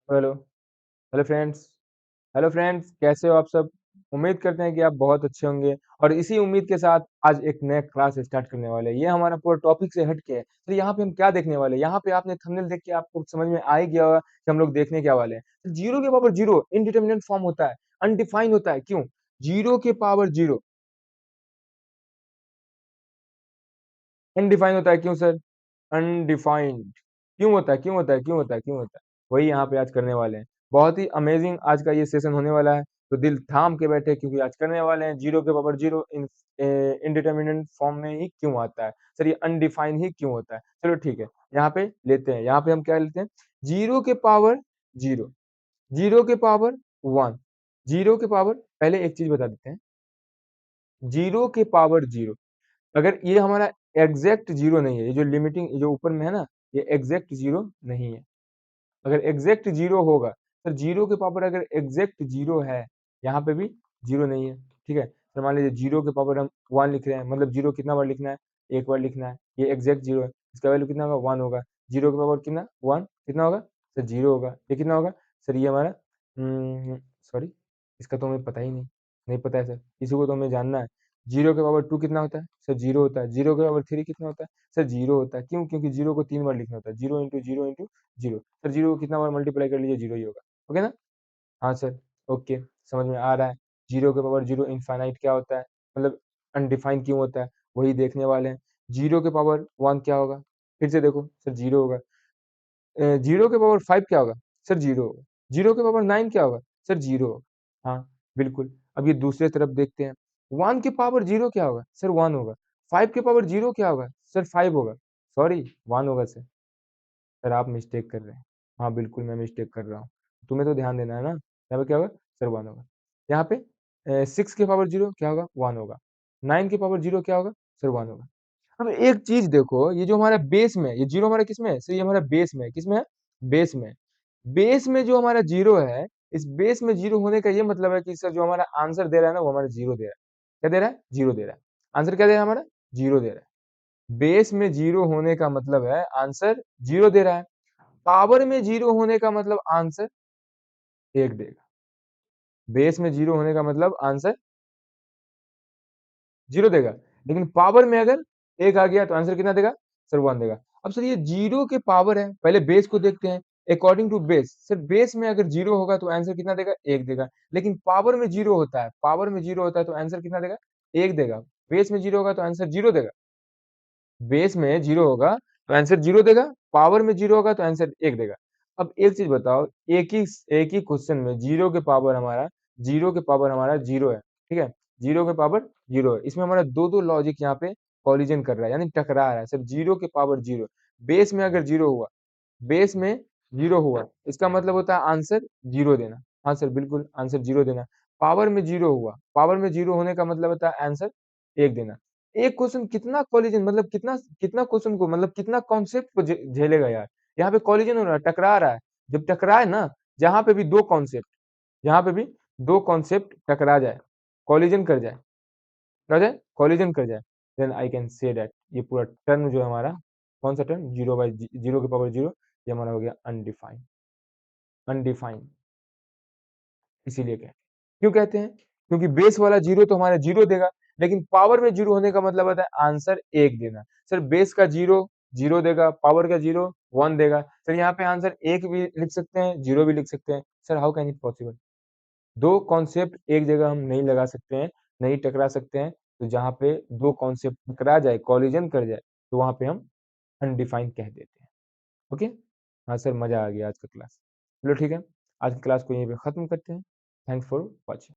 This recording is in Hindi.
Hello, hello friends, hello friends, कैसे हो आप सब? उम्मीद करते हैं कि आप बहुत अच्छे होंगे और इसी उम्मीद के साथ आज एक नया क्लास स्टार्ट करने वाले हैं। ये हमारा पूरा टॉपिक से हट के है। तो यहाँ पे हम क्या देखने वाले हैं? यहाँ पे आपने थंबनेल देख के आपको समझ में आ ही गया होगा कि हम लोग देखने क्या वाले हैं। तो जीरो के पावर जीरो इनडिटरमिनेट फॉर्म होता है, अनडिफाइंड होता है। क्यों? जीरो के पावर जीरो अनडिफाइंड होता है। क्यों सर? अनडिफाइंड क्यों होता है? क्यों होता है? क्यों होता है? क्यों होता है? वही यहाँ पे आज करने वाले हैं। बहुत ही अमेजिंग आज का ये सेशन होने वाला है। तो दिल थाम के बैठे क्योंकि आज करने वाले हैं जीरो के पावर जीरो इनडिटरमिनेट फॉर्म में ही क्यों आता है। सर ये अनडिफाइंड ही क्यों होता है? चलो ठीक है, यहाँ पे लेते हैं। यहाँ पे हम क्या लेते हैं? जीरो के पावर जीरो, जीरो के पावर वन, जीरो के पावर, पहले एक चीज बता देते हैं। जीरो के पावर जीरो, अगर ये हमारा एग्जैक्ट जीरो नहीं है, ये जो लिमिटिंग जो ऊपर में है ना, ये एग्जैक्ट जीरो नहीं है। अगर एग्जैक्ट जीरो होगा, सर जीरो के पावर अगर एग्जैक्ट जीरो है, यहाँ पे भी जीरो नहीं है। ठीक है, तो मान लीजिए जीरो के पावर हम वन लिख रहे हैं, मतलब जीरो कितना बार लिखना है? एक बार लिखना है। ये एग्जैक्ट जीरो है, इसका वैल्यू कितना होगा? वन होगा। जीरो के पावर कितना? वन, कितना होगा? सर जीरो होगा। ये कितना होगा? सर ये हमारा, सॉरी, इसका तो हमें पता ही नहीं, नहीं पता है सर, इसी को तो हमें जानना है। जीरो के पावर टू कितना होता है? सर जीरो होता है। जीरो के पावर थ्री कितना होता है? सर जीरो होता है। क्यों? क्योंकि जीरो को तीन बार लिखना होता है। Zero into zero into zero. Sir zero को कितना बार मल्टीप्लाई कर लीजिए, जीरो ही होगा। ओके ना? हाँ सर, ओके, समझ में आ रहा है। जीरो के पावर जीरो इनफाइनाइट क्या होता है, मतलब अनडिफाइंड क्यों होता है, वही देखने वाले हैं। जीरो के पावर वन क्या होगा? फिर से देखो सर, जीरो होगा। जीरो के पावर फाइव क्या होगा? सर जीरो होगा। जीरो के पावर नाइन क्या होगा? सर जीरो होगा। हाँ, बिल्कुल। अब ये दूसरे तरफ देखते हैं। वन के पावर जीरो क्या होगा? सर वन होगा। फाइव के पावर जीरो क्या होगा? सर फाइव होगा। सॉरी, वन होगा सर। सर आप मिस्टेक कर रहे हैं। हाँ बिल्कुल, मैं मिस्टेक कर रहा हूँ। तुम्हें तो ध्यान देना है ना। यहाँ पे क्या होगा? सर वन होगा। यहाँ पे सिक्स के पावर जीरो क्या होगा? वन होगा। नाइन के पावर जीरो क्या होगा? सर वन होगा। अब एक चीज देखो, ये जो हमारा बेस में, ये जीरो हमारा किस में है? सर ये हमारा बेस में है। किस में है? बेस में। बेस में जो हमारा जीरो है, इस बेस में जीरो होने का ये मतलब है कि सर जो हमारा आंसर दे रहा है ना, वो हमारा जीरो दे रहा है। क्या दे रहा है? जीरो दे रहा है। आंसर क्या दे रहा है हमारा? जीरो दे रहा है। बेस में जीरो होने का मतलब है आंसर जीरो दे रहा है। पावर में जीरो होने का मतलब आंसर एक देगा। बेस में जीरो होने का मतलब आंसर जीरो देगा, लेकिन पावर में अगर एक आ गया तो आंसर कितना देगा? सर वन देगा। अब सर ये जीरो के पावर है, पहले बेस को देखते हैं। According to base, sir base में अगर जीरो होगा तो आंसर कितना देगा? एक देगा। लेकिन पावर में जीरो होता है, पावर में जीरो होता है तो आंसर कितना देगा? एक देगा। बेस में जीरो होगा तो आंसर जीरो देगा। बेस में जीरो होगा तो आंसर जीरो देगा, पावर में जीरो होगा तो आंसर एक देगा। अब एक चीज बताओ, एक ही क्वेश्चन में जीरो के पावर हमारा जीरो है। ठीक है, जीरो के पावर जीरो है, इसमें हमारा दो दो लॉजिक यहाँ पे कॉलिजन कर रहा है, यानी टकरा रहा है। सर जीरो के पावर जीरो, बेस में अगर जीरो हुआ, बेस में जीरो हुआ, इसका मतलब होता है आंसर जीरो देना। हाँ सर बिल्कुल, आंसर जीरो देना। पावर में जीरो हुआ, पावर में जीरो होने का मतलब होता है आंसर एक देना। एक क्वेश्चन कितना कॉलिजन, मतलब कितना कितना क्वेश्चन को, मतलब कितना कॉन्सेप्ट को झेलेगा यार। यहाँ पे कॉलिजन हो रहा है, टकरा रहा है। जब टकराए ना, जहां पे भी दो कॉन्सेप्ट, जहां पे भी दो कॉन्सेप्ट टकरा जाए, कॉलिजन कर जाए, क्या हो जाए? कॉलिजन कर जाए, then I can say that ये पूरा टर्म जो है हमारा, कौन सा टर्म? जीरो बाई जीरो के पावर जीरो, ये हमारा हो गया अनडिफाइंड। अनडिफाइंड इसीलिए कहते हैं। क्यों कहते हैं? क्योंकि बेस वाला जीरो तो हमारा जीरो देगा, लेकिन पावर में जीरो होने का मतलब होता है आंसर एक देना। सर बेस का जीरो जीरो देगा, पावर का जीरो वन देगा। सर यहाँ पे आंसर एक भी लिख सकते हैं, जीरो भी लिख सकते हैं। Sir how can it possible? दो कॉन्सेप्ट एक जगह हम नहीं लगा सकते हैं, नहीं टकरा सकते हैं। तो जहाँ पे दो कॉन्सेप्ट टकरा जाए, कॉलिजन कर जाए, तो वहां पे हम अनडिफाइंड कह देते हैं। ओके। हाँ सर, मजा आ गया आज का क्लास। चलो ठीक है, आज की क्लास को यहीं पे खत्म करते हैं। Thanks for watching.